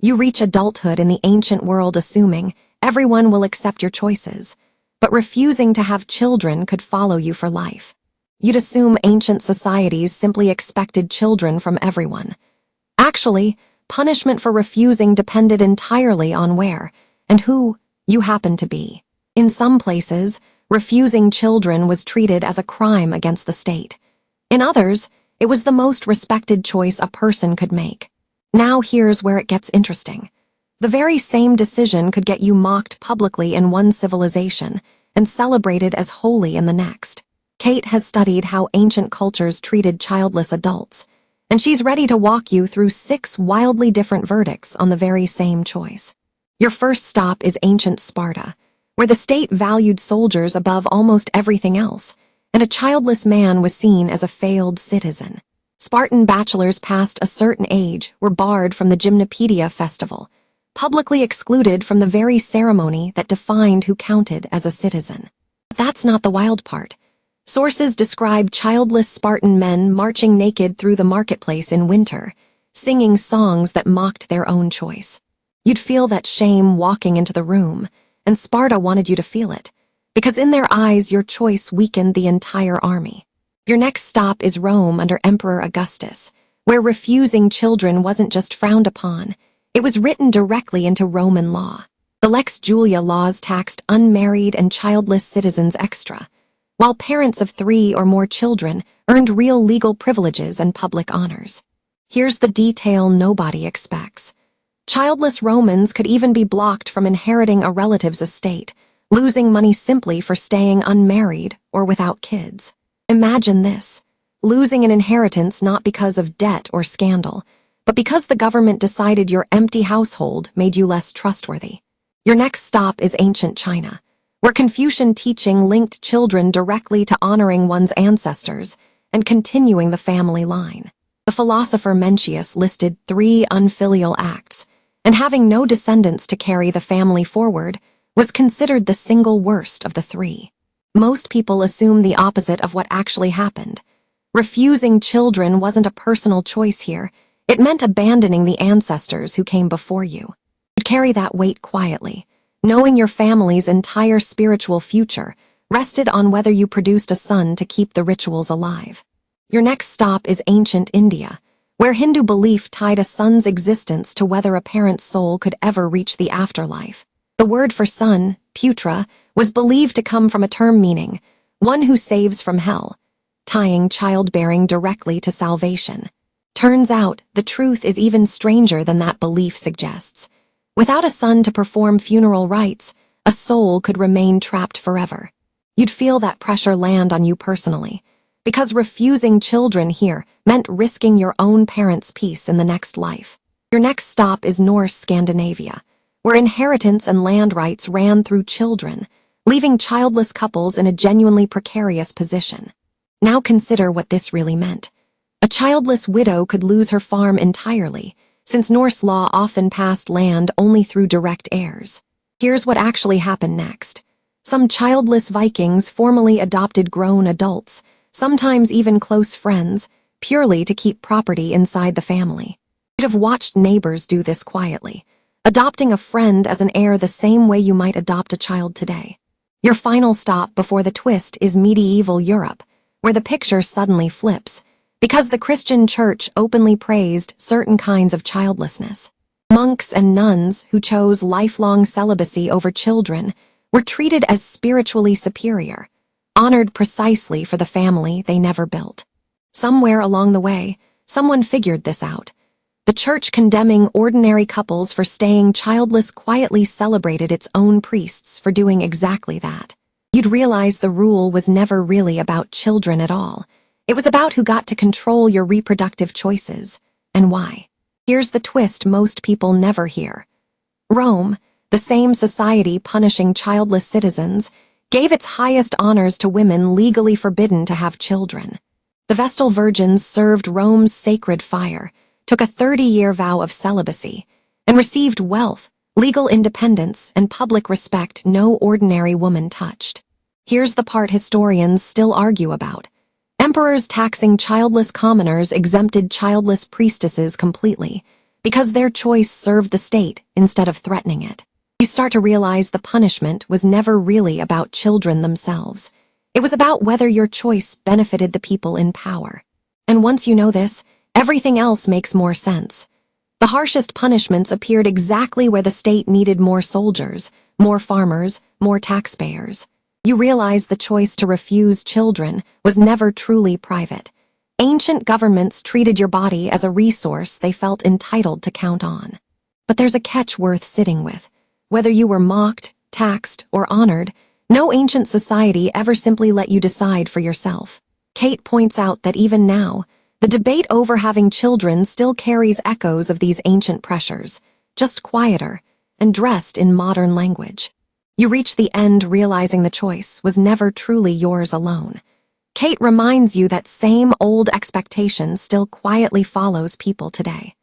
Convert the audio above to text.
You reach adulthood in the ancient world assuming everyone will accept your choices, but refusing to have children could follow you for life. You'd assume ancient societies simply expected children from everyone. Actually, punishment for refusing depended entirely on where and who you happened to be. In some places, refusing children was treated as a crime against the state. In others, it was the most respected choice a person could make. Now here's where it gets interesting. The very same decision could get you mocked publicly in one civilization and celebrated as holy in the next. Kate has studied how ancient cultures treated childless adults, and she's ready to walk you through 6 wildly different verdicts on the very same choice. Your first stop is ancient Sparta, where the state valued soldiers above almost everything else, and a childless man was seen as a failed citizen. Spartan bachelors past a certain age were barred from the Gymnopaedia festival, publicly excluded from the very ceremony that defined who counted as a citizen. But that's not the wild part. Sources describe childless Spartan men marching naked through the marketplace in winter, singing songs that mocked their own choice. You'd feel that shame walking into the room, and Sparta wanted you to feel it, because in their eyes your choice weakened the entire army. Your next stop is Rome under Emperor Augustus, where refusing children wasn't just frowned upon, it was written directly into Roman law. The Lex Julia laws taxed unmarried and childless citizens extra, while parents of 3 or more children earned real legal privileges and public honors. Here's the detail nobody expects. Childless Romans could even be blocked from inheriting a relative's estate, losing money simply for staying unmarried or without kids. Imagine this, losing an inheritance not because of debt or scandal, but because the government decided your empty household made you less trustworthy. Your next stop is ancient China, where Confucian teaching linked children directly to honoring one's ancestors and continuing the family line. The philosopher Mencius listed 3 unfilial acts, and having no descendants to carry the family forward was considered the single worst of the 3. Most people assume the opposite of what actually happened. Refusing children wasn't a personal choice here, it meant abandoning the ancestors who came before you. You'd carry that weight quietly, knowing your family's entire spiritual future rested on whether you produced a son to keep the rituals alive. Your next stop is ancient India, where Hindu belief tied a son's existence to whether a parent's soul could ever reach the afterlife. The word for son, putra, was believed to come from a term meaning one who saves from hell, tying childbearing directly to salvation. Turns out, the truth is even stranger than that belief suggests. Without a son to perform funeral rites, a soul could remain trapped forever. You'd feel that pressure land on you personally, because refusing children here meant risking your own parents' peace in the next life. Your next stop is Norse Scandinavia, where inheritance and land rights ran through children, leaving childless couples in a genuinely precarious position. Now consider what this really meant. A childless widow could lose her farm entirely, since Norse law often passed land only through direct heirs. Here's what actually happened next. Some childless Vikings formally adopted grown adults, sometimes even close friends, purely to keep property inside the family. You'd have watched neighbors do this quietly, adopting a friend as an heir the same way you might adopt a child today. Your final stop before the twist is medieval Europe, where the picture suddenly flips, because the Christian church openly praised certain kinds of childlessness. Monks and nuns who chose lifelong celibacy over children were treated as spiritually superior, honored precisely for the family they never built. Somewhere along the way, someone figured this out. The church condemning ordinary couples for staying childless quietly celebrated its own priests for doing exactly that. You'd realize the rule was never really about children at all. It was about who got to control your reproductive choices, and why. Here's the twist most people never hear. Rome, the same society punishing childless citizens, gave its highest honors to women legally forbidden to have children. The Vestal Virgins served Rome's sacred fire, took a 30-year vow of celibacy, and received wealth, legal independence, and public respect no ordinary woman touched. Here's the part historians still argue about. Emperors taxing childless commoners exempted childless priestesses completely, because their choice served the state instead of threatening it. You start to realize the punishment was never really about children themselves. It was about whether your choice benefited the people in power. And once you know this, everything else makes more sense. The harshest punishments appeared exactly where the state needed more soldiers, more farmers, more taxpayers. You realize the choice to refuse children was never truly private. Ancient governments treated your body as a resource they felt entitled to count on. But there's a catch worth sitting with. Whether you were mocked, taxed, or honored, no ancient society ever simply let you decide for yourself. Kate points out that even now, the debate over having children still carries echoes of these ancient pressures, just quieter and dressed in modern language. You reach the end realizing the choice was never truly yours alone. Kate reminds you that same old expectation still quietly follows people today.